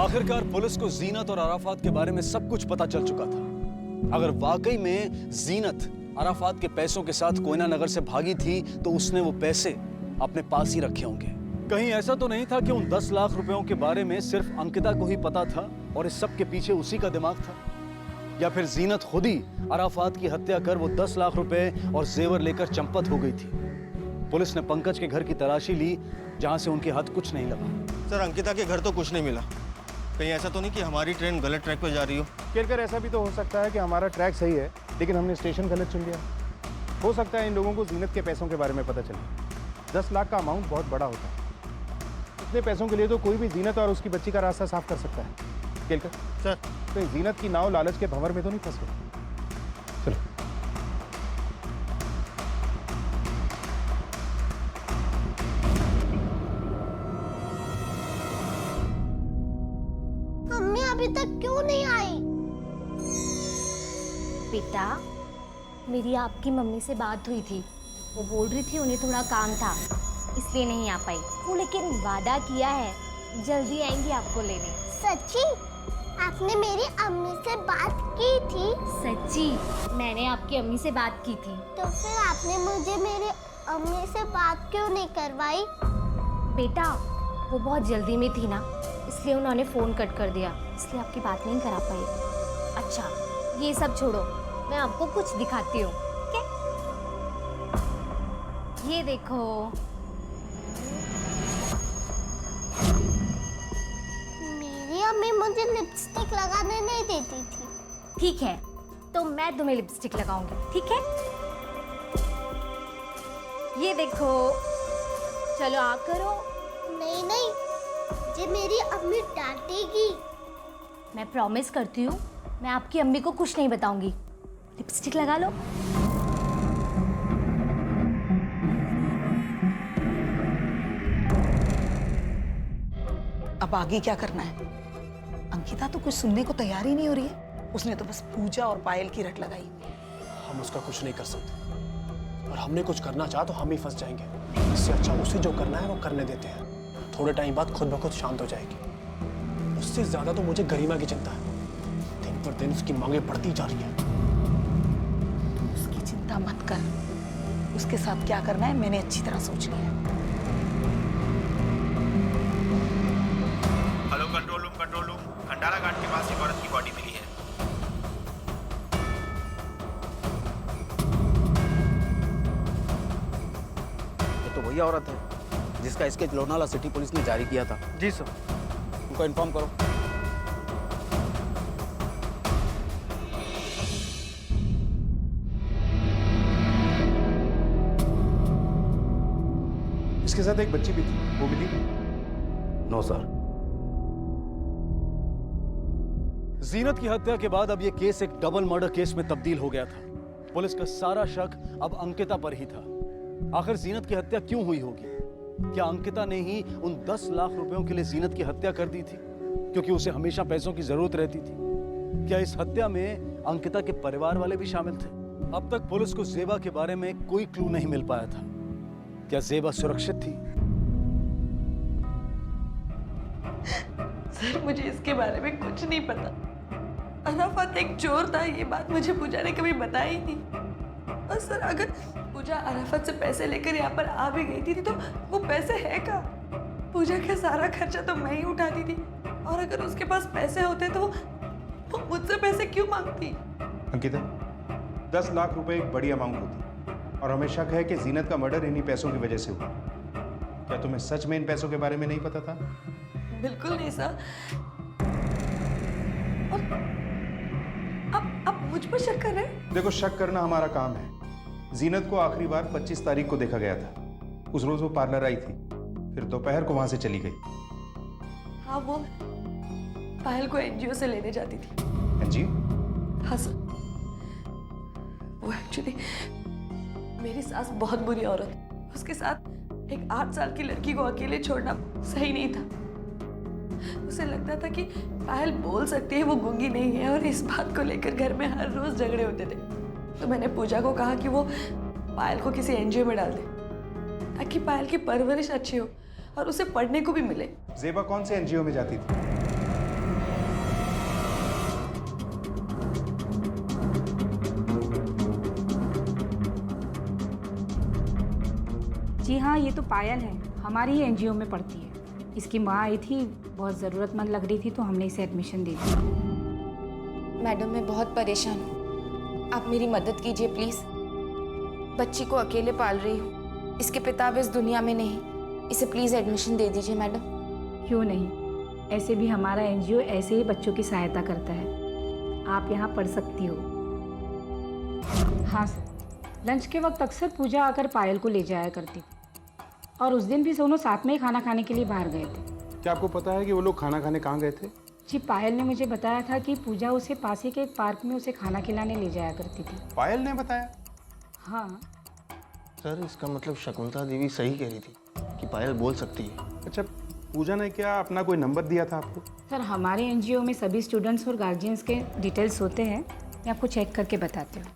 आखिरकार पुलिस को जीनत और अराफात के बारे में सब कुछ पता चल चुका था। अगर वाकई में जीनत अराफात के पैसों के साथ कोयना नगर से भागी थी तो उसने वो पैसे अपने पास ही रखे होंगे। कहीं ऐसा तो नहीं था कि उन 10 लाख रुपयों के बारे में सिर्फ अंकिता को ही पता था और इस सब के पीछे उसी का दिमाग था? या फिर जीनत खुद ही अराफात की हत्या कर वो 10 लाख रुपए और जेवर लेकर चंपत हो गई थी? पुलिस ने पंकज के घर की तलाशी ली, जहां से उनके हाथ कुछ नहीं लगा। सर, अंकिता के घर तो कुछ नहीं मिला। कहीं ऐसा तो नहीं कि हमारी ट्रेन गलत ट्रैक पर जा रही हो? केलकर ऐसा भी तो हो सकता है कि हमारा ट्रैक सही है लेकिन हमने स्टेशन गलत चुन लिया। हो सकता है इन लोगों को जीनत के पैसों के बारे में पता चले। 10 लाख का अमाउंट बहुत बड़ा होता है। इतने पैसों के लिए तो कोई भी जीनत और उसकी बच्ची का रास्ता साफ कर सकता है। केलकर सर, तो जीनत की नाव लालच के भंवर में तो नहीं फंस गई? चलो। मम्मी अभी तक क्यों नहीं आई? बेटा, मेरी आपकी मम्मी से बात हुई थी। वो बोल रही थी उन्हें थोड़ा काम था इसलिए नहीं आ पाई वो, लेकिन वादा किया है जल्दी आएंगी आपको लेने। सच्ची? आपने मेरी अम्मी से बात की थी? सच्ची, मैंने आपकी अम्मी से बात की थी। तो फिर आपने मुझे मेरी अम्मी से बात क्यों नहीं करवाई? बेटा, वो बहुत जल्दी में थी ना, इसलिए उन्होंने फ़ोन कट कर दिया, इसलिए आपकी बात नहीं करा पाई। अच्छा, ये सब छोड़ो, मैं आपको कुछ दिखाती हूँ, ठीक है? ये देखो। मेरी अम्मी मुझे लिपस्टिक लगाने नहीं देती थी। ठीक है, तो मैं तुम्हें लिपस्टिक लगाऊंगी, ठीक है? ये देखो, चलो आ करो। नहीं नहीं, मुझे मेरी अम्मी डांटेगी। मैं प्रॉमिस करती हूँ, मैं आपकी अम्मी को कुछ नहीं बताऊंगी। लिपस्टिक लगा लो। अब आगे क्या करना है? अंकिता तो कुछ सुनने को तैयार ही नहीं हो रही है। उसने तो बस पूजा और पायल की रट लगाई। हम उसका कुछ नहीं कर सकते और हमने कुछ करना चाहा तो हम ही फंस जाएंगे। इससे अच्छा उसे जो करना है वो करने देते हैं। थोड़े टाइम बाद खुद ब खुद शांत हो जाएगी। उससे ज्यादा तो मुझे गरिमा की चिंता है। दिन पर दिन उसकी मांगे बढ़ती जा रही है। उसकी चिंता मत कर। उसके साथ क्या करना है मैंने अच्छी तरह सोच लिया है। हेलो कंट्रोल रूम, खंडारा घाट के पास एक औरत की बॉडी मिली है। ये तो वही औरत है जिसका स्केच लोनावाला सिटी पुलिस ने जारी किया था। जी सर। उनको इन्फॉर्म करो। इसके साथ एक बच्ची भी थी, वो मिली? No sir. जीनत की हत्या के बाद अब यह केस एक डबल मर्डर केस में तब्दील हो गया था। पुलिस का सारा शक अब अंकिता पर ही था। आखिर जीनत की हत्या क्यों हुई होगी? क्या अंकिता ने ही उन 10 लाख रुपयों के लिए जीनत की हत्या कर दी थी क्योंकि उसे हमेशा पैसों की जरूरत रहती थी? क्या इस हत्या में अंकिता के परिवार वाले भी शामिल थे? अब तक पुलिस को जेबा के बारे में कोई क्लू नहीं मिल पाया था। क्या जेबा सुरक्षित थी? सर, मुझे इसके बारे में कुछ नहीं पता। अराफात एक चोर था, ये बात मुझे पूजा ने कभी बताई ही नहीं। और सर, अगर पूजा अराफात से पैसे लेकर यहाँ पर आ भी गई थी तो वो पैसे है कहाँ? पूजा का सारा खर्चा तो मैं ही उठाती थी, और अगर उसके पास पैसे होते तो वो मुझसे पैसे क्यों मांगती? अंकिता, 10 लाख रुपए एक बड़ी अमाउंट होती और हमें शक है कि जीनत का मर्डर इन्हीं पैसों की वजह से हुआ। क्या तुम्हें सच में इन पैसों के बारे में नहीं पता था? बिल्कुल नहीं सर। अब मुझ पर शक कर रहे हैं? देखो, शक करना हमारा काम है। जीनत को आखिरी बार 25 तारीख को देखा गया था। उस रोज वो पार्लर आई थी, फिर दोपहर को वहां से चली गई। हाँ, वो पायल को एनजीओ से लेने जाती थी। एनजीओ? हाँ सर। वो एक्चुअली मेरी सास बहुत बुरी औरत है। उसके साथ एक 8 साल की लड़की को अकेले छोड़ना सही नहीं था। उसे लगता था कि पायल बोल सकती है, वो गूंगी नहीं है, और इस बात को लेकर घर में हर रोज झगड़े होते थे। तो मैंने पूजा को कहा कि वो पायल को किसी एनजीओ में डाल दे ताकि पायल की परवरिश अच्छी हो और उसे पढ़ने को भी मिले। जेबा कौन से एनजीओ में जाती थी? जी हाँ, ये तो पायल है, हमारी ही एनजीओ में पढ़ती है। इसकी माँ आई थी, बहुत ज़रूरतमंद लग रही थी तो हमने इसे एडमिशन दे दिया। मैडम मैं बहुत परेशान हूँ, आप मेरी मदद कीजिए प्लीज़। बच्ची को अकेले पाल रही हूँ, इसके पिता अब इस दुनिया में नहीं, इसे प्लीज़ एडमिशन दे दीजिए मैडम। क्यों नहीं, ऐसे भी हमारा एनजीओ ऐसे ही बच्चों की सहायता करता है। आप यहाँ पढ़ सकती हो। हाँ सर, लंच के वक्त अक्सर पूजा आकर पायल को ले जाया करती थी और उस दिन भी दोनों साथ में ही खाना खाने के लिए बाहर गए थे। क्या आपको पता है कि वो लोग खाना खाने कहाँ गए थे? जी, पायल ने मुझे बताया था कि पूजा उसे पास ही के एक पार्क में उसे खाना खिलाने ले जाया करती थी। पायल ने बताया? हाँ सर इसका मतलब शकुंतला देवी सही कह रही थी कि पायल बोल सकती है। अच्छा, पूजा ने क्या अपना कोई नंबर दिया था आपको? सर, हमारे एनजीओ में सभी स्टूडेंट्स और गार्जियंस के डिटेल्स होते हैं, मैं आपको चेक करके बताती हूँ।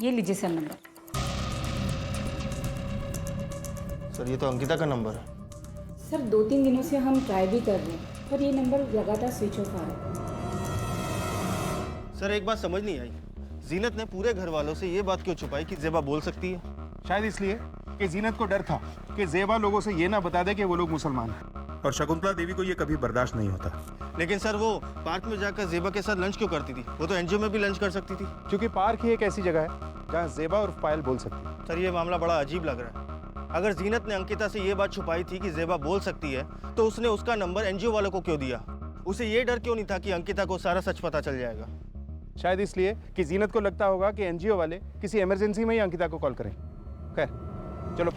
ये लीजिए सर नंबर। सर ये तो अंकिता का नंबर है। सर 2-3 दिनों से हम ट्राई भी कर रहे हैं पर ये नंबर लगातार स्विच ऑफ आ रहा है। सर एक बात समझ नहीं आई, जीनत ने पूरे घर वालों से ये बात क्यों छुपाई कि ज़ेबा बोल सकती है? शायद इसलिए कि जीनत को डर था कि ज़ेबा लोगों से ये ना बता दे कि वो लोग मुसलमान हैं, और शकुंतला देवी को ये कभी बर्दाश्त नहीं होता। लेकिन सर वो पार्क में जाकर ज़ेबा के साथ लंच क्यों करती थी? वो तो एनजीओ में भी लंच कर सकती थी। क्योंकि पार्क ही एक ऐसी जगह है जहाँ ज़ेबा और पायल बोल सकती है। सर ये मामला बड़ा अजीब लग रहा है। अगर जीनत ने अंकिता से ये बात छुपाई थी कि ज़ेबा बोल सकती है तो उसने उसका नंबर एनजीओ वालों को क्यों दिया? उसे ये डर क्यों नहीं था कि अंकिता को सारा सच पता चल जाएगा? शायद इसलिए कि जीनत को लगता होगा कि एनजीओ वाले किसी इमरजेंसी में ही अंकिता को कॉल करें। खैर चलो,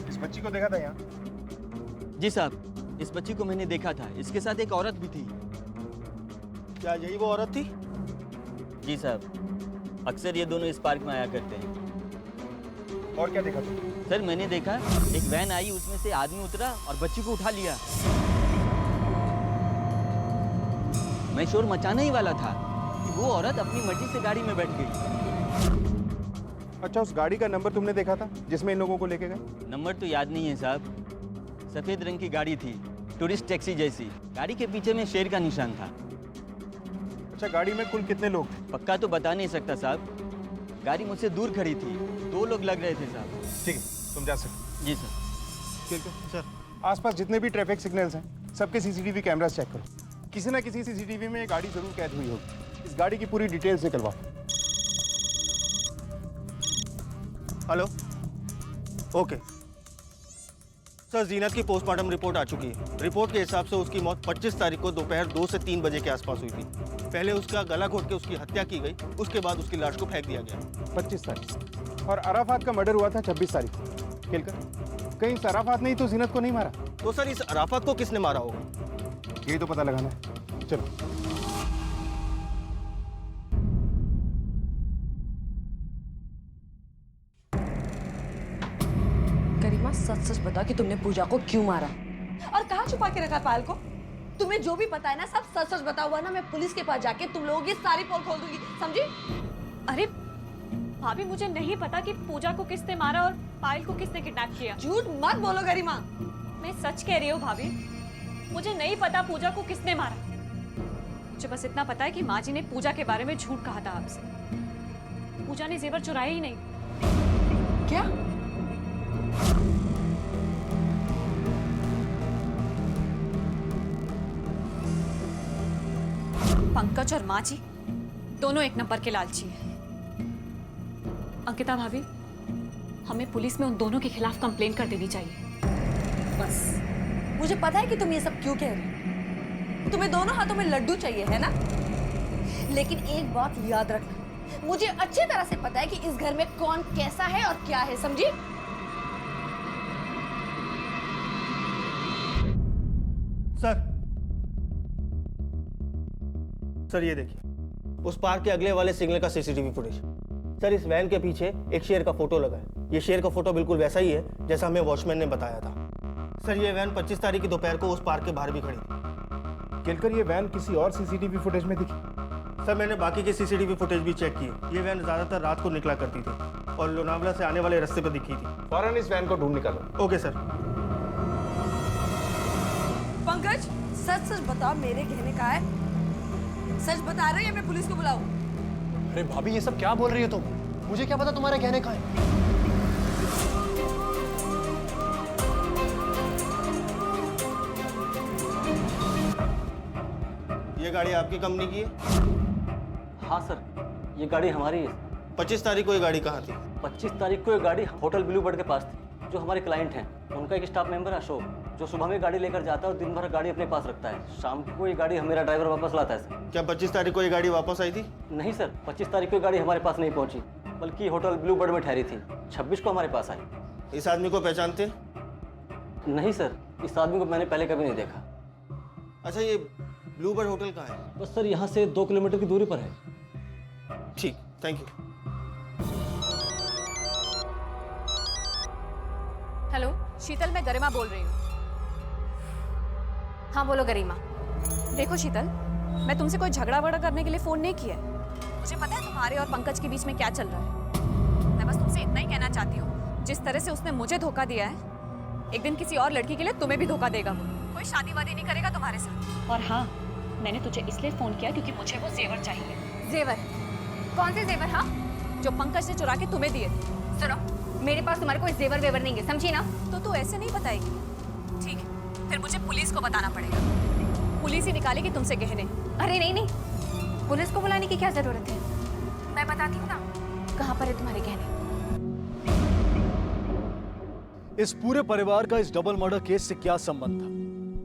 इस बच्ची को देखा था यहाँ? जी साहब, इस बच्ची को मैंने देखा था, इसके साथ एक औरत भी थी। क्या यही वो औरत थी? जी साहब, अक्सर ये दोनों इस पार्क में आया करते हैं। और क्या देखा था? सर मैंने देखा एक वैन आई, उसमें से आदमी उतरा और बच्ची को उठा लिया। मैं शोर मचाने ही वाला था कि वो औरत अपनी मर्जी से गाड़ी में बैठ गई। अच्छा, उस गाड़ी का नंबर तुमने देखा था जिसमें इन लोगों को लेके गए? नंबर तो याद नहीं है साहब, सफेद रंग की गाड़ी थी, टूरिस्ट टैक्सी जैसी। गाड़ी के पीछे में शेर का निशान था। अच्छा, गाड़ी में कुल कितने लोग थे? पक्का तो बता नहीं सकता साहब, गाड़ी मुझसे दूर खड़ी थी, 2 लोग लग रहे थे साहब। ठीक है, तुम जा सकते। जी सर। ठीक है सर, आसपास जितने भी ट्रैफिक सिग्नल्स हैं सबके सीसीटीवी कैमरास चेक करो। किसी ना किसी सीसीटीवी में ये गाड़ी जरूर कैद हुई होगी। इस गाड़ी की पूरी डिटेल्स निकलवाओ। हेलो, ओके सर, जीनत की पोस्टमार्टम रिपोर्ट आ चुकी है। रिपोर्ट के हिसाब से उसकी मौत 25 तारीख को दोपहर 2 से 3 बजे के आसपास हुई थी। पहले उसका गला घोट के उसकी हत्या की गई, उसके बाद उसकी लाश को फेंक दिया गया। 25 तारीख, और अराफात का मर्डर हुआ था 26 तारीख को। खेलकर कहीं इस अराफात ने ही तो जीनत को नहीं मारा? तो सर इस अराफात को किसने मारा होगा? यही तो पता लगाना है। चलो। गरिमा सच सच बता कि तुमने पूजा को क्यों मारा और कहाँ छुपा के रखा पायल को? तुम्हें जो भी पता है ना सब सच सच बता हुआ ना, मैं पुलिस के पास जाके तुम लोगों की सारी पोल खोल दूंगी, समझी? अरे भाभी, मुझे नहीं पता कि पूजा को किसने मारा और पायल को किसने किडनैप किया। झूठ मत बोलो गरिमा। मैं सच कह रही हूँ भाभी, मुझे नहीं पता पूजा को किसने मारा। मुझे बस इतना पता है कि माँ जी ने पूजा के बारे में झूठ कहा था आपसे। पूजा ने जेवर चुराए ही नहीं। क्या? पंकज और माँ जी दोनों एक नंबर के लालची हैं। अंकिता भाभी, हमें पुलिस में उन दोनों के खिलाफ कंप्लेंट कर देनी चाहिए। बस मुझे पता है कि तुम ये सब क्यों कह रही हो। तुम्हें दोनों हाथों में लड्डू चाहिए है ना? लेकिन एक बात याद रखना, मुझे अच्छी तरह से पता है कि इस घर में कौन कैसा है और क्या है, समझी? सर ये देखिए, उस पार्क के अगले वाले सिग्नल का सीसीटीवी फुटेज। सर इस वैन के पीछे एक शेर का फोटो लगा है। ये शेर का फोटो बिल्कुल वैसा ही है जैसा हमें वॉचमैन ने बताया था। सर ये वैन 25 तारीख की दोपहर को उस पार्क के बाहर भी खड़ी थी। केलकर ये वैन किसी और सीसीटीवी फुटेज में दिखी? सर मैंने बाकी के सीसीटीवी फुटेज भी चेक किए। ये वैन ज्यादातर रात को निकला करती थी और लोनावला से आने वाले रास्ते पर दिखी थी। फौरन इस वैन को ढूंढ निकालो। Okay sir. पंकज सच सच बताओ, मेरे गहने कहाँ है? सच बता रहे हैं, मैं पुलिस को बुलाऊं? अरे भाभी, ये सब क्या बोल रही है तुम? मुझे क्या पता तुम्हारे गहने कहाँ हैं? ये गाड़ी आपकी कंपनी की है? हाँ सर, ये गाड़ी हमारी है। 25 तारीख को ये गाड़ी कहाँ थी? 25 तारीख को ये गाड़ी होटल ब्लू बर्ड के पास थी। जो हमारे क्लाइंट हैं उनका एक स्टाफ मेंबर है अशोक, जो सुबह में गाड़ी लेकर जाता है और दिन भर गाड़ी अपने पास रखता है। शाम को ये गाड़ी मेरा ड्राइवर वापस लाता है सर। क्या 25 तारीख को ये गाड़ी वापस आई थी? नहीं सर, 25 तारीख को ये गाड़ी हमारे पास नहीं पहुंची, बल्कि होटल ब्लू बर्ड में ठहरी थी। 26 को हमारे पास आई। इस आदमी को पहचानते? नहीं सर, इस आदमी को मैंने पहले कभी नहीं देखा। अच्छा, ये ब्लू बर्ड होटल कहाँ है? बस सर यहाँ से 2 किलोमीटर की दूरी पर है। ठीक, थैंक यू। हेलो शीतल, मैं गरिमा बोल रही हूँ। हाँ बोलो गरिमा। देखो शीतल, मैं तुमसे कोई झगड़ा वगड़ा करने के लिए फोन नहीं किया है। मुझे पता है तुम्हारे और पंकज के बीच में क्या चल रहा है। मैं बस तुमसे इतना ही कहना चाहती हूँ, जिस तरह से उसने मुझे धोखा दिया है, एक दिन किसी और लड़की के लिए तुम्हें भी धोखा देगा। वो कोई शादी वादी नहीं करेगा तुम्हारे साथ। और हाँ, मैंने तुझे इसलिए फोन किया क्योंकि मुझे वो जेवर चाहिए। जेवर? कौन से जेवर? हाँ, जो पंकज ने चुरा के तुम्हें दिए थे। सुनो, मेरे पास तुम्हारे कोई जेवर वेवर नहीं है, समझी ना? तो तू ऐसे नहीं बताएगी? ठीक है, फिर मुझे पुलिस को बताना पड़ेगा। पुलिस ही निकालेगी तुमसे गहने। अरे नहीं नहीं, पुलिस को बुलाने की क्या जरूरत है? मैं बताती हूँ ना कहाँ पर है तुम्हारे गहने। इस पूरे परिवार का इस डबल मर्डर केस से क्या संबंध था?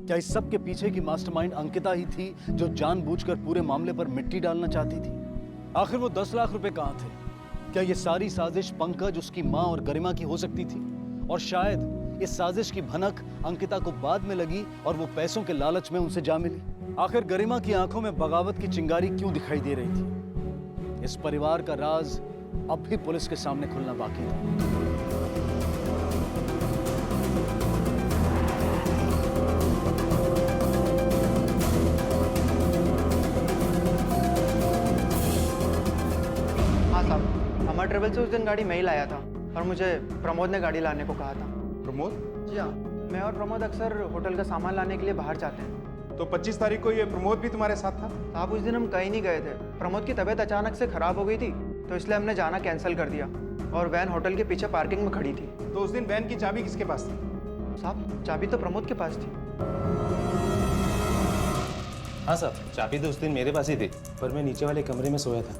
क्या इस सब के पीछे की मास्टरमाइंड अंकिता ही थी, जो जानबूझकर पूरे मामले पर मिट्टी डालना चाहती थी? आखिर वो 10 लाख रुपए कहाँ थे? क्या ये सारी साजिश पंकज, उसकी माँ और गरिमा की हो सकती थी? और शायद इस साजिश की भनक अंकिता को बाद में लगी और वो पैसों के लालच में उनसे जा मिली। आखिर गरिमा की आंखों में बगावत की चिंगारी क्यों दिखाई दे रही थी? इस परिवार का राज अब भी पुलिस के सामने खुलना बाकी था। हमारे ट्रेवल से उस दिन गाड़ी मैं ही लाया था और मुझे प्रमोद ने गाड़ी लाने को कहा था। प्रमोद? जी हाँ, मैं और प्रमोद अक्सर होटल का सामान लाने के लिए बाहर जाते हैं। तो 25 तारीख को ये प्रमोद भी तुम्हारे साथ था? साहब, उस दिन हम कहीं नहीं गए थे। प्रमोद की तबीयत अचानक से खराब हो गई थी, तो इसलिए हमने जाना कैंसिल कर दिया और वैन होटल के पीछे पार्किंग में खड़ी थी। तो उस दिन वैन की चाबी किसके पास थी? साहब, चाबी तो प्रमोद के पास थी। हाँ साहब, चाबी तो उस दिन मेरे पास ही थी, पर मैं नीचे वाले कमरे में सोया था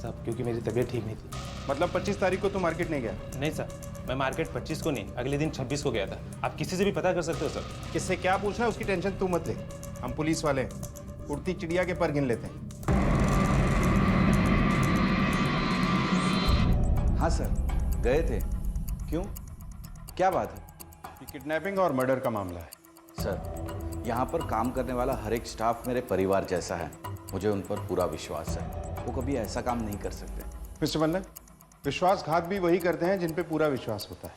साहब, क्योंकि मेरी तबीयत ठीक नहीं थी। मतलब 25 तारीख को तुम मार्केट नहीं गया? नहीं सर, मैं मार्केट 25 को नहीं, अगले दिन 26 को गया था। आप किसी से भी पता कर सकते हो सर। किससे क्या पूछना है उसकी टेंशन तू मत ले, हम पुलिस वाले हैं, उड़ती चिड़िया के पर गिन लेते हैं। हाँ सर, गए थे। क्यों, क्या बात है? ये किडनैपिंग और मर्डर का मामला है सर। यहाँ पर काम करने वाला हर एक स्टाफ मेरे परिवार जैसा है, मुझे उन पर पूरा विश्वास है। वो कभी ऐसा काम नहीं कर सकते। मिस्टर मल्लन, विश्वासघात भी वही करते हैं जिन पे पूरा विश्वास होता है।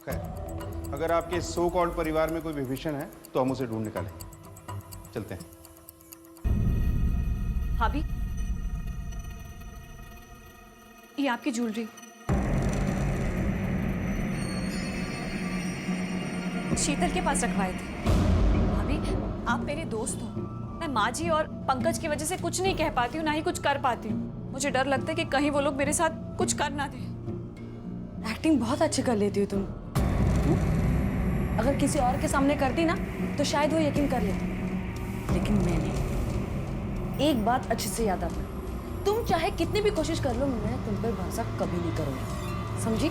खैर, अगर आपके सो कॉल्ड परिवार में कोई विभीषण है तो हम उसे ढूंढ निकालेंगे। चलते हैं। भाभी, ये आपकी ज्वेलरी। शीतल के पास रखवाए थे। भाभी, आप मेरे दोस्त हो। मैं माँ जी और पंकज की वजह से कुछ नहीं कह पाती हूँ, ना ही कुछ कर पाती हूँ। मुझे डर लगता है कि कहीं वो लोग मेरे साथ कुछ कर ना दें। एक्टिंग बहुत अच्छी कर लेती हो तुम। अगर किसी और के सामने करती ना तो शायद वो यकीन कर लेती, लेकिन मैंने एक बात अच्छे से याद आता, तुम चाहे कितनी भी कोशिश कर लो, मैं तुम पर भरोसा कभी नहीं करूंगी, समझी?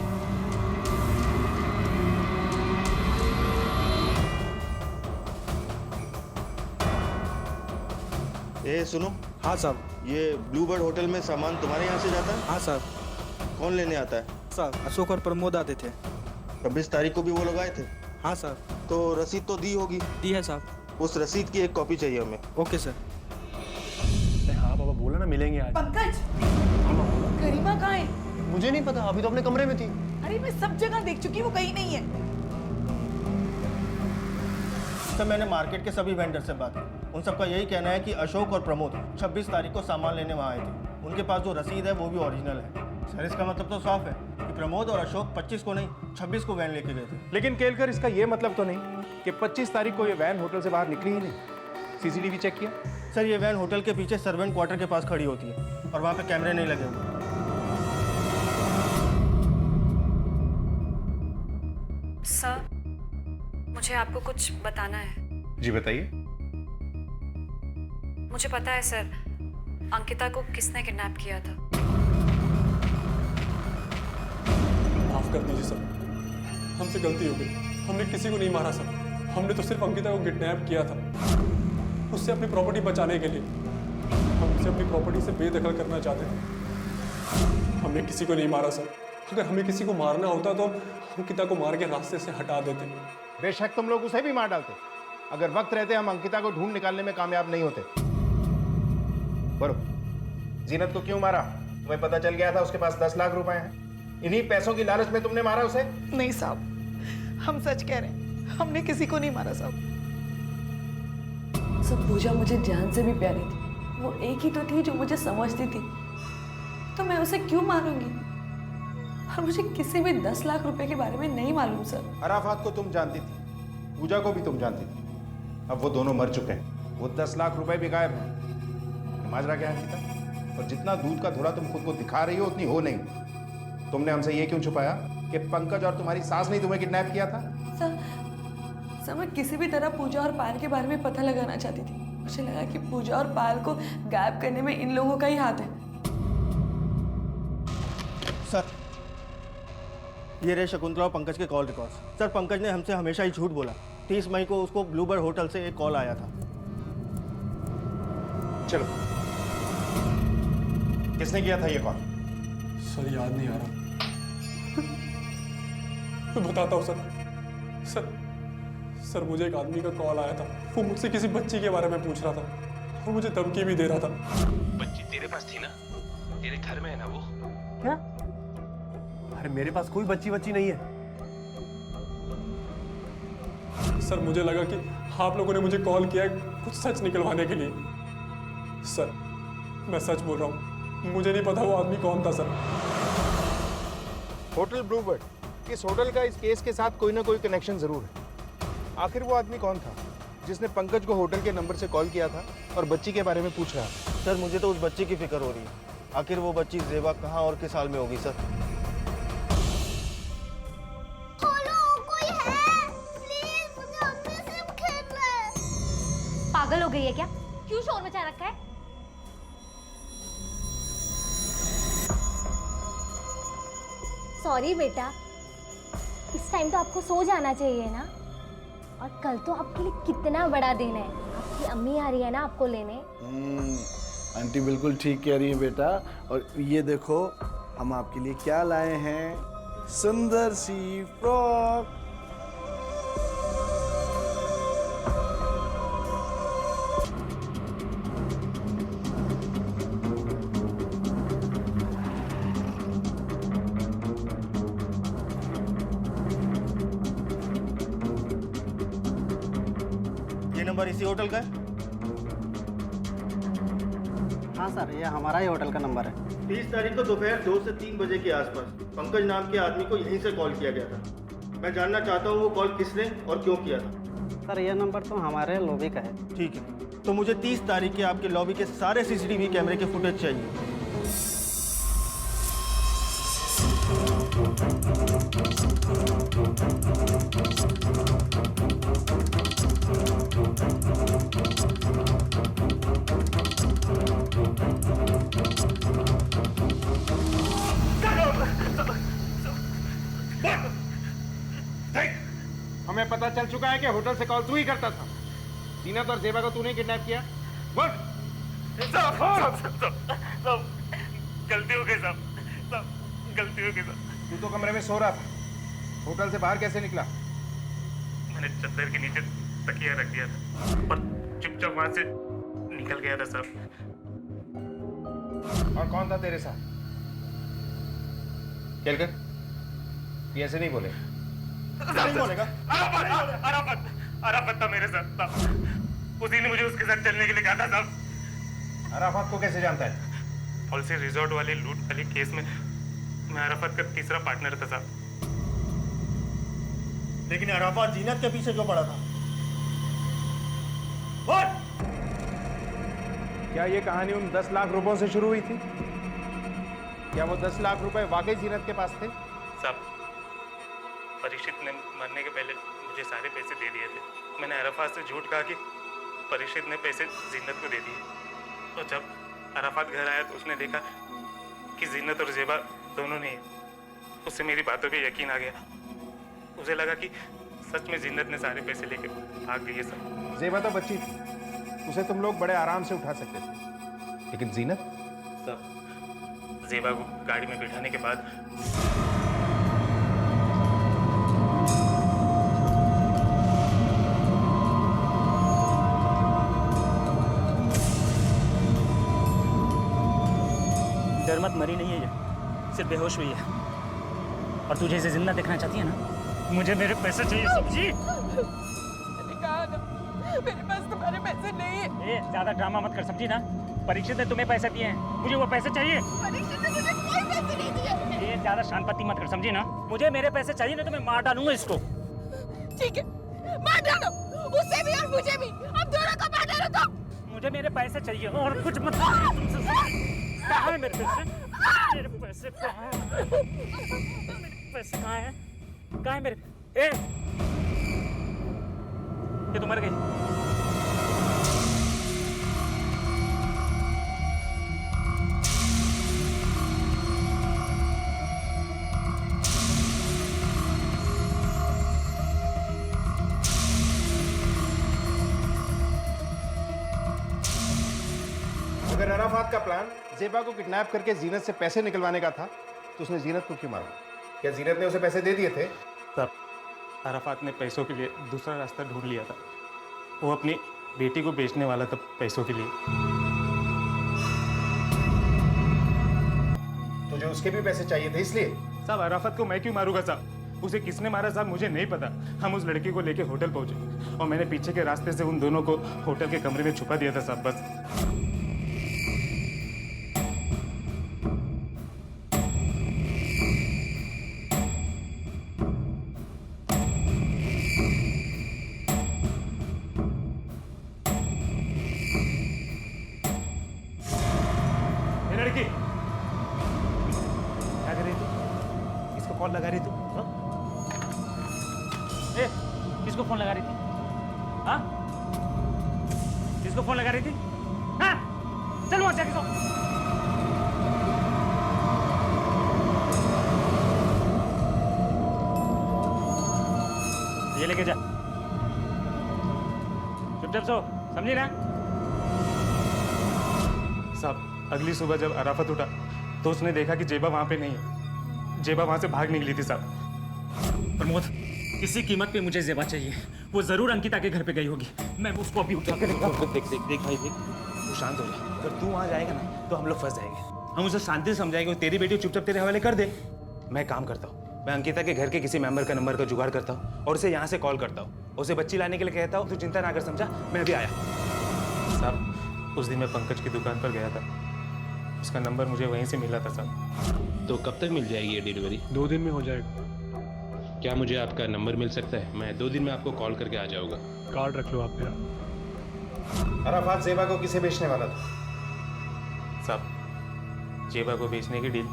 ए सुनो। हाँ साहब। ये ब्लू बर्ड होटल में सामान तुम्हारे यहाँ से जाता है? हाँ साहब। कौन लेने आता है? साहब, अशोक और प्रमोद आते थे। 26 तारीख को भी वो लोग आए थे? हाँ साहब। तो रसीद तो दी होगी? दी है साहब। उस रसीद की एक कॉपी चाहिए हमें। Okay sir. हाँ बाबा, बोला ना मिलेंगे आज। पंकज, गरिमा कहाँ है? मुझे नहीं पता, अभी तो अपने कमरे में थी। अरे मैं सब जगह देख चुकी, वो कहीं नहीं है। सर, मैंने मार्केट के सभी वेंडर से बात की, उन सबका यही कहना है कि अशोक और प्रमोद 26 तारीख को सामान लेने वहाँ आए थे। उनके पास जो रसीद है वो भी ओरिजिनल है। सर, इसका मतलब तो साफ है कि प्रमोद और अशोक 25 को नहीं 26 को वैन लेके गए थे। लेकिन केलकर, इसका ये मतलब तो नहीं कि 25 तारीख को ये वैन होटल से बाहर निकली ही नहीं। सीसीटीवी चेक किया? सर, ये वैन होटल के पीछे सर्वेंट क्वार्टर के पास खड़ी होती है और वहाँ पे कैमरे नहीं लगे हुए। सर, मुझे आपको कुछ बताना है। जी बताइए। मुझे पता है सर, अंकिता को किसने किडनैप किया था। माफ कर दीजिए सर, हमसे गलती हो गई। हमने किसी को नहीं मारा सर, हमने तो सिर्फ अंकिता को किडनैप किया था, उससे अपनी प्रॉपर्टी बचाने के लिए। हम उसे अपनी प्रॉपर्टी से बेदखल करना चाहते थे। हमने किसी को नहीं मारा सर। अगर हमें किसी को मारना होता तो अंकिता को मार के रास्ते से हटा देते। बेशक तुम लोग उसे भी मार डालते, अगर वक्त रहते हम अंकिता को ढूंढ निकालने में कामयाब नहीं होते। बोलो, जीनत को क्यों मारा? तुम्हें पता चल गया था उसके पास 10 लाख रुपए हैं। इन्हीं पैसों की लालच में तुमने मारा उसे? नहीं साहब, हम सच कह रहे हैं, हमने किसी को नहीं मारा साहब। सब पूजा मुझे जान से भी प्यारी थी, वो एक ही तो थी जो मुझे समझती थी, तो मैं उसे क्यों मारूंगी? और मुझे किसी भी 10 लाख रुपए के बारे में नहीं मालूम सर। अराफात को तुम जानती थी, पूजा को भी तुम जानती थी। अब वो दोनों मर चुके हैं, वो 10 लाख रुपए भी गायब हैं। माजरा क्या है अंकिता? और जितना दूध का धुला तुम खुद को दिखा रही हो उतनी हो नहीं। तुमने हमसे ये क्यों छुपाया कि पंकज और तुम्हारी सास ने तुम्हें किडनैप किया था? सर मैं किसी भी तरह पूजा और पायल के बारे में पता लगाना चाहती थी। मुझे लगा कि पूजा और पायल को गायब करने में इन लोगों का ही हाथ है। सर, ये रहे शकुंतला और पंकज के कॉल रिकॉर्ड्स। सर, पंकज ने हमसे हमेशा ही झूठ बोला। 30 मई को उसको ब्लूबर्ड होटल से एक कॉल आया था। चलो, किसने किया था ये कॉल? सर याद नहीं आ रहा। मैं बताता हूँ सर, मुझे एक आदमी का कॉल आया था। वो मुझसे किसी बच्ची के बारे में पूछ रहा था और मुझे धमकी भी दे रहा था। बच्ची तेरे पास थी ना? तेरे घर में है ना वो? क्या? अरे मेरे पास कोई बच्ची नहीं है सर। मुझे लगा कि आप लोगों ने मुझे कॉल किया है कुछ सच निकलवाने के लिए। सर, मैं सच बोल रहा हूँ, मुझे नहीं पता वो आदमी कौन था सर। होटल ब्लूबर्ड, इस होटल का इस केस के साथ कोई ना कोई कनेक्शन जरूर है। आखिर वो आदमी कौन था जिसने पंकज को होटल के नंबर से कॉल किया था और बच्ची के बारे में पूछ रहा था? सर, मुझे तो उस बच्ची की फिक्र हो रही है। आखिर वो बच्ची जेबा कहाँ और किस हाल में होगी सर? पागल हो गई है क्या? क्यों शोर मचा रखा है? सॉरी बेटा, इस टाइम तो आपको सो जाना चाहिए ना। और कल तो आपके लिए कितना बड़ा दिन है, आपकी अम्मी आ रही है ना आपको लेने। आंटी बिल्कुल ठीक कह रही है बेटा। और ये देखो हम आपके लिए क्या लाए हैं, सुंदर सी फ्रॉक। ये नंबर इसी होटल का है? हाँ सर, ये हमारा ही होटल का नंबर है। 30 तारीख को दोपहर 2 से 3 बजे के आसपास पंकज नाम के आदमी को यहीं से कॉल किया गया था। मैं जानना चाहता हूँ वो कॉल किसने और क्यों किया था। सर, ये नंबर तो हमारे लॉबी का है। ठीक है, तो मुझे 30 तारीख के आपके लॉबी के सारे सीसीटीवी कैमरे के फुटेज चाहिए। हमें पता चल चुका है कि होटल से कॉल तू ही करता था। जीनत और जेबा को तूने किडनैप किया। बोल। गलती हो गई साहब, गलती हो गई साहब। तू तो कमरे में सो रहा था, होटल से बाहर कैसे निकला? मैंने चद्दर के नीचे तकिया रख दिया था और चुपचाप वहां से निकल गया था साहब। और कौन था तेरे साथ? केलकर, ये ऐसे नहीं बोले। नहीं बोलेगा। अराफत था मेरे साथ साहब। उसी ने मुझे उसके साथ चलने के लिए कहा था साहब। अराफत को कैसे जानता है? पॉलिसी रिजॉर्ट वाले लूट वाले केस में मैं अराफत का तीसरा पार्टनर था साहब। लेकिन अराफत जीनत के पीछे क्यों पड़ा था? क्या ये कहानी उन 10 लाख रुपयों से शुरू हुई थी? क्या वो 10 लाख रुपए वाकई जीनत के पास थे? साहब, परीक्षित ने मरने के पहले मुझे सारे पैसे दे दिए थे। मैंने अराफत से झूठ कहा कि परीक्षित ने पैसे जीनत को दे दिए। और जब अराफात घर आया तो उसने देखा कि जीनत और जेबा दोनों नहीं है। उससे मेरी बातों पे यकीन आ गया। उसे लगा कि सच में जीनत ने सारे पैसे लेके भाग गई है सब। जेबा तो बच्ची थी, उसे तुम लोग बड़े आराम से उठा सकते थे, लेकिन जीनत? सब जेबा को गाड़ी में बिठाने के बाद डर मत, मरी नहीं है ये, सिर्फ बेहोश हुई है। और तुझे इसे जिंदा देखना चाहती है ना? मुझे मेरे पैसे चाहिए समझी? मैंने कहा ना, मेरे पास तुम्हारे पैसे नहीं है। ज्यादा ड्रामा मत कर, समझी ना? परीक्षित ने तुम्हें पैसे दिए हैं, मुझे वो पैसे चाहिए। परीक्षित ने मुझे कोई पैसे नहीं दिए। ज्यादा शांति मत कर, समझी ना? मुझे मेरे पैसे चाहिए, नहीं तो मैं मार डालूंगा इसको। ठीक है, मार डालो, उसे भी और मुझे भी, अब दोनों को मार डालो तुम। मुझे मेरे पैसे चाहिए और कुछ मत तुमसे। कहाँ है मेरे पैसे? मेरे पैसे कहाँ हैं? मेरे पैसे कहाँ हैं? कहाँ है मेरे? ये तो मर गई। अगर अराफात का प्लान जेबा को किडनैप करके जीनत से पैसे निकलवाने का था तो उसने जीनत को क्यों मारा? क्या जीनत ने उसे पैसे दे दिए थे? तब अराफात ने पैसों के लिए दूसरा रास्ता ढूंढ लिया था। वो अपनी बेटी को बेचने वाला था पैसों के लिए। तुझे उसके भी पैसे चाहिए थे इसलिए? साहब अराफात को मैं क्यों मारूंगा साहब? उसे किसने मारा साहब मुझे नहीं पता। हम उस लड़की को लेके होटल पहुंचे और मैंने पीछे के रास्ते से उन दोनों को होटल के कमरे में छुपा दिया था साहब, बस। लड़की क्या कर रही थी? किसको कॉल लगा रही तू? किसको फोन लगा रही थी? हाँ, किसको फोन लगा रही थी? हाँ, चल वहां जाके सो। ये लेके जा, चुपचाप सो, समझी ना? साहब अगली सुबह जब अराफत उठा तो उसने देखा कि जेबा वहां पे नहीं है। जेबा वहां से भाग निकली थी साहब। प्रमोद, किसी कीमत पे मुझे जेबा चाहिए। वो जरूर अंकिता के घर पे गई होगी। मैं उसको अभी उठा के देख भाई देख, तू शांत हो जा। अगर तू वहां जाएगा ना तो हम लोग फंस जाएंगे। हम उसे शांति से समझाएंगे, तेरी बेटी चुपचाप तेरे हवाले कर दे। मैं काम करता हूँ, मैं अंकिता के घर के किसी मेंबर का नंबर का जुगाड़ करता हूँ और उसे यहाँ से कॉल करता हूँ। उसे बच्ची लाने के लिए कहता हूँ। तू चिंता ना कर, समझा? मैं अभी आया। साहब उस दिन मैं पंकज की दुकान पर गया था, उसका नंबर मुझे वहीं से मिला था साहब। तो कब तक मिल जाएगी ये डिलीवरी? 2 दिन में हो जाएगा। क्या मुझे आपका नंबर मिल सकता है? मैं 2 दिन में आपको कॉल करके आ जाऊंगा। कार्ड रख लो आप मेरा। अराफात जेबा को किसे बेचने वाला था? साहब जेबा को बेचने की डील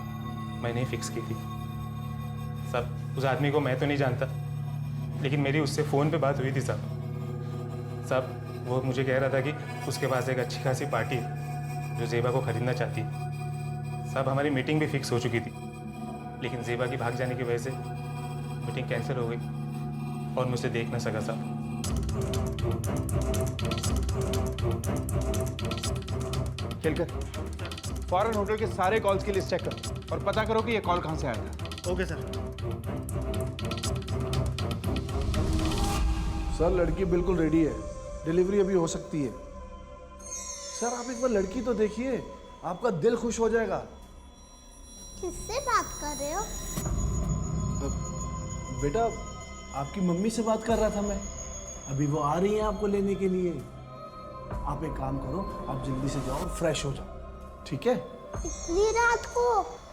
मैंने ही फिक्स की थी साहब। उस आदमी को मैं तो नहीं जानता, लेकिन मेरी उससे फ़ोन पे बात हुई थी साहब। वो मुझे कह रहा था कि उसके पास एक अच्छी खासी पार्टी है जो जेबा को खरीदना चाहती है साहब। हमारी मीटिंग भी फिक्स हो चुकी थी, लेकिन जेबा की भाग जाने की वजह से मीटिंग कैंसिल हो गई और मुझसे देख ना सका साहब। खेलकर फॉरेन होटल के सारे कॉल्स की लिस्ट चेक करो और पता करो कि ये कॉल कहां से आया था। Okay sir. सर लड़की बिल्कुल रेडी है, डिलीवरी अभी हो सकती है। सर आप एक बार लड़की तो देखिए, आपका दिल खुश हो जाएगा। किससे बात कर रहे हो? बेटा आपकी मम्मी से बात कर रहा था मैं। अभी वो आ रही हैं आपको लेने के लिए। आप एक काम करो, आप जल्दी से जाओ, फ्रेश हो जाओ, ठीक है? इतनी रात को?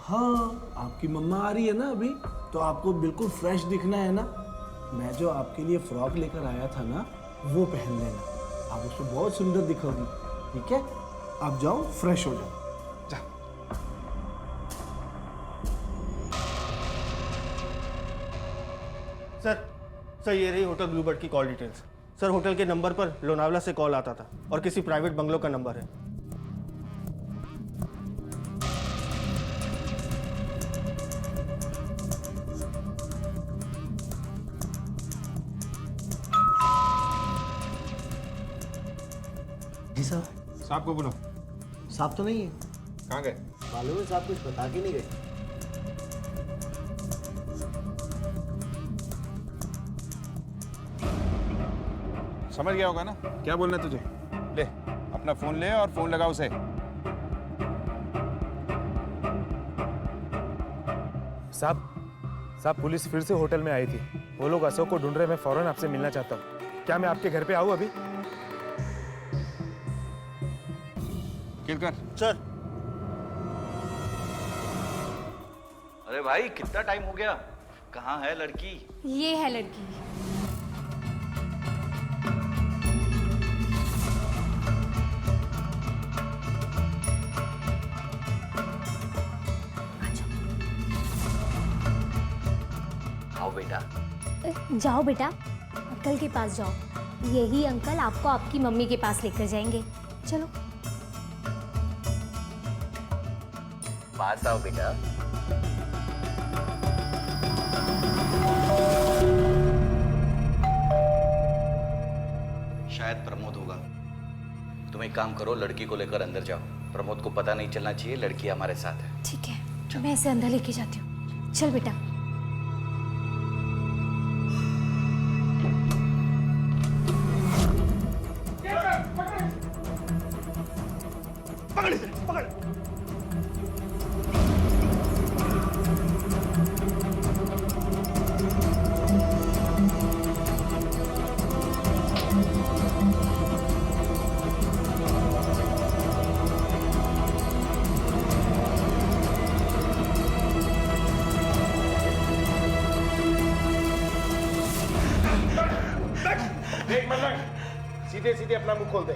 हाँ, आपकी मम्मा आ रही है ना अभी, तो आपको बिल्कुल फ्रेश दिखना है ना। मैं जो आपके लिए फ्रॉक लेकर आया था ना, वो पहन लेना, आप उसको बहुत सुंदर दिखोगी, ठीक है? आप जाओ, फ्रेश हो जाओ। सर ये रही होटल ब्लूबर्ड की कॉल डिटेल्स। सर होटल के नंबर पर लोनावला से कॉल आता था और किसी प्राइवेट बंगलो का नंबर है। जी साहब। साहब को बोलो। साहब तो नहीं है। कहाँ गए? मालूम है साहब, कुछ बता के नहीं गए। समझ गया होगा ना क्या बोलना है तुझे। ले अपना फोन ले और फोन लगा उसे। साहब पुलिस फिर से होटल में आई थी। वो लोग अशोक को ढूंढ रहे। मैं फौरन आपसे मिलना चाहता हूँ। क्या मैं आपके घर पे आऊँ अभी? किलकर सर। अरे भाई कितना टाइम हो गया, कहाँ है लड़की? ये है लड़की। आओ बेटा। जाओ बेटा, अंकल के पास जाओ। यही अंकल आपको आपकी मम्मी के पास लेकर जाएंगे। चलो पास आओ बेटा। शायद प्रमोद होगा। तुम एक काम करो, लड़की को लेकर अंदर जाओ। प्रमोद को पता नहीं चलना चाहिए लड़की हमारे साथ है। ठीक है, मैं इसे अंदर लेके जाती हूँ। चल बेटा। पकड़ इसे, पकड़। देख मलंग, सीधे सीधे अपना मुंह खोल दे,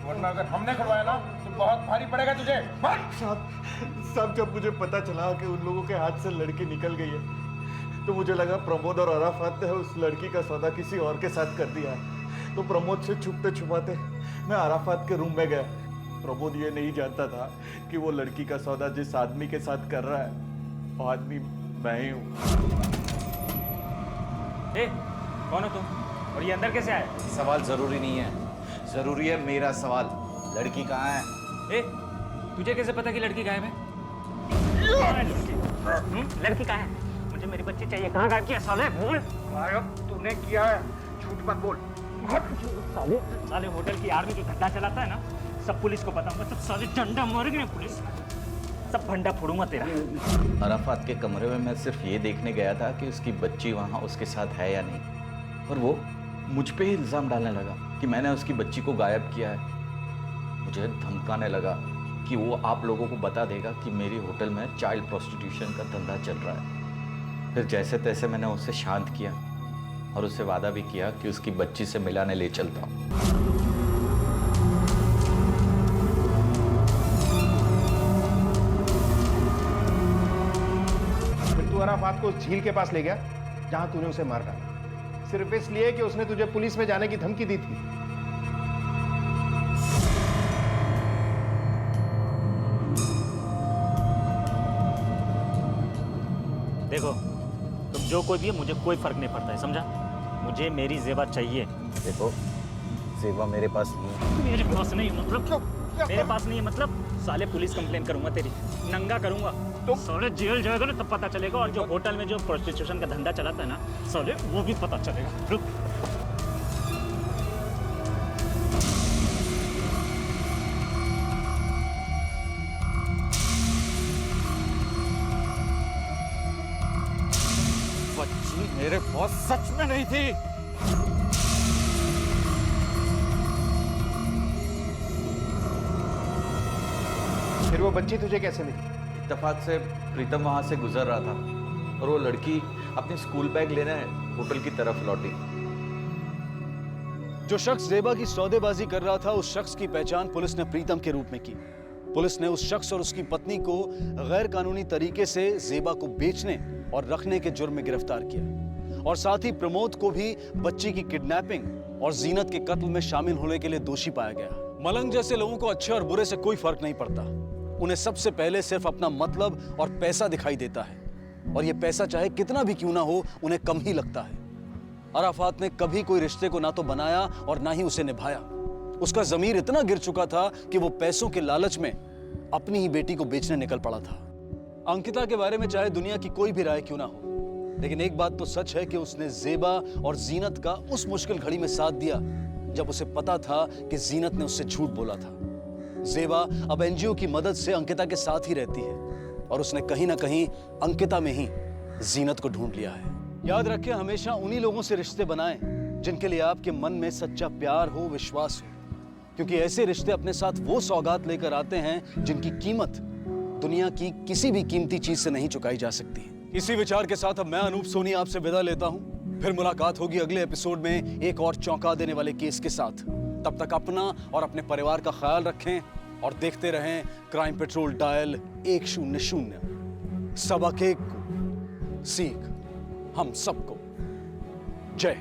वरना अगर हमने खुलवाया ना तो बहुत भारी पड़ेगा तुझे। साहब जब मुझे पता चला कि उन लोगों के हाथ से लड़की निकल गई है तो मुझे लगा प्रमोद और अराफात ने उस लड़की का सौदा किसी और के साथ कर दिया है। तो प्रमोद से छुपते छुपाते मैं अराफात के रूम में गया। प्रमोद ये नहीं जानता था कि वो लड़की का सौदा जिस आदमी के साथ कर रहा है वो आदमी मैं ही हूँ। कौन हो तुम और ये अंदर कैसे आए? सवाल जरूरी नहीं है, जरूरी है मेरा सवाल। लड़की कहाँ है? तुझे कैसे पता कि लड़की गायब है? लड़की कहाँ है? मुझे मेरी बच्ची चाहिए। कहाँ गायब किया साले? बोल। तूने किया है, झूठ मत बोल। साले होटल की आर्मी जो धंधा चलाता है ना, सब पुलिस को पता होगा। सब साले डंडा मारेंगे पुलिस, सब भंडा फोड़ूंगा तेरा। अराफात के कमरे में मैं सिर्फ ये देखने गया था कि उसकी बच्ची वहाँ उसके साथ है या नहीं, और वो मुझ पे ही इल्ज़ाम डालने लगा कि मैंने उसकी बच्ची को गायब किया है। मुझे धमकाने लगा कि वो आप लोगों को बता देगा कि मेरी होटल में चाइल्ड प्रोस्टिट्यूशन का धंधा चल रहा है। फिर जैसे तैसे मैंने उसे शांत किया और उससे वादा भी किया कि उसकी बच्ची से मिलाने ले चलता हूँ। फिर तू अराफात को उस झील के पास ले गया जहां तूने उसे मार डाला, सिर्फ इसलिए कि उसने तुझे पुलिस में जाने की धमकी दी थी। देखो तुम जो कोई भी है, मुझे कोई फर्क नहीं पड़ता है, समझा? मुझे मेरी जेबा चाहिए। देखो जेबा मेरे पास नहीं है। मेरे पास नहीं मतलब? मेरे पास नहीं है मतलब? साले पुलिस कंप्लेन करूंगा तेरी, नंगा करूंगा। तो साले जेल जाएगा ना तब पता चलेगा। और जो होटल में जो प्रोस्टिट्यूशन का धंधा चलाता है ना साले, वो भी पता चलेगा। रुक। बच्ची मेरे पास सच में नहीं थी। फिर वो बच्ची तुझे कैसे मिली? इत्तेफाक से प्रीतम वहां से गुजर रहा था और वो लड़की अपनी स्कूल बैग लेने होटल की तरफ लौटी। जो शख्स जेबा की सौदेबाजी कर रहा था, उस शख्स की पहचान पुलिस ने प्रीतम के रूप में की। पुलिस ने उस शख्स और उसकी पत्नी को गैर कानूनी तरीके से जेबा को बेचने और रखने के जुर्म में गिरफ्तार किया, और साथ ही प्रमोद को भी बच्ची की किडनैपिंग और जीनत के कत्ल में शामिल होने के लिए दोषी पाया गया। मलंग जैसे लोगों को अच्छे और बुरे से कोई फर्क नहीं पड़ता। उन्हें सबसे पहले सिर्फ अपना मतलब और पैसा दिखाई देता है, और ये पैसा चाहे कितना भी क्यों ना हो उन्हें कम ही लगता है। अराफात ने कभी कोई रिश्ते को ना तो बनाया और ना ही उसे निभाया। उसका जमीर इतना गिर चुका था कि वो पैसों के लालच में अपनी ही बेटी को बेचने निकल पड़ा था। अंकिता के बारे में चाहे दुनिया की कोई भी राय क्यों ना हो, लेकिन एक बात तो सच है कि उसने जेबा और जीनत का उस मुश्किल घड़ी में साथ दिया जब उसे पता था कि जीनत ने उससे झूठ बोला था। जेबा अब एनजीओ की मदद से अंकिता के साथ ही रहती है और उसने कहीं ना कहीं अंकिता में ही जीनत को ढूंढ लिया है। याद रखें, हमेशा उन्हीं लोगों से रिश्ते बनाएं जिनके लिए आपके मन में सच्चा प्यार हो, विश्वास हो, क्योंकि ऐसे रिश्ते अपने साथ वो सौगात लेकर आते हैं जिनकी कीमत दुनिया की किसी भी कीमती चीज से नहीं चुकाई जा सकती। इसी विचार के साथ अब मैं अनूप सोनी आपसे विदा लेता हूं। फिर मुलाकात होगी अगले एपिसोड में एक और चौंका देने वाले केस के साथ। तब तक अपना और अपने परिवार का ख्याल रखें और देखते रहें क्राइम पेट्रोल डायल 100। सबक एक को सीख हम सबको। जय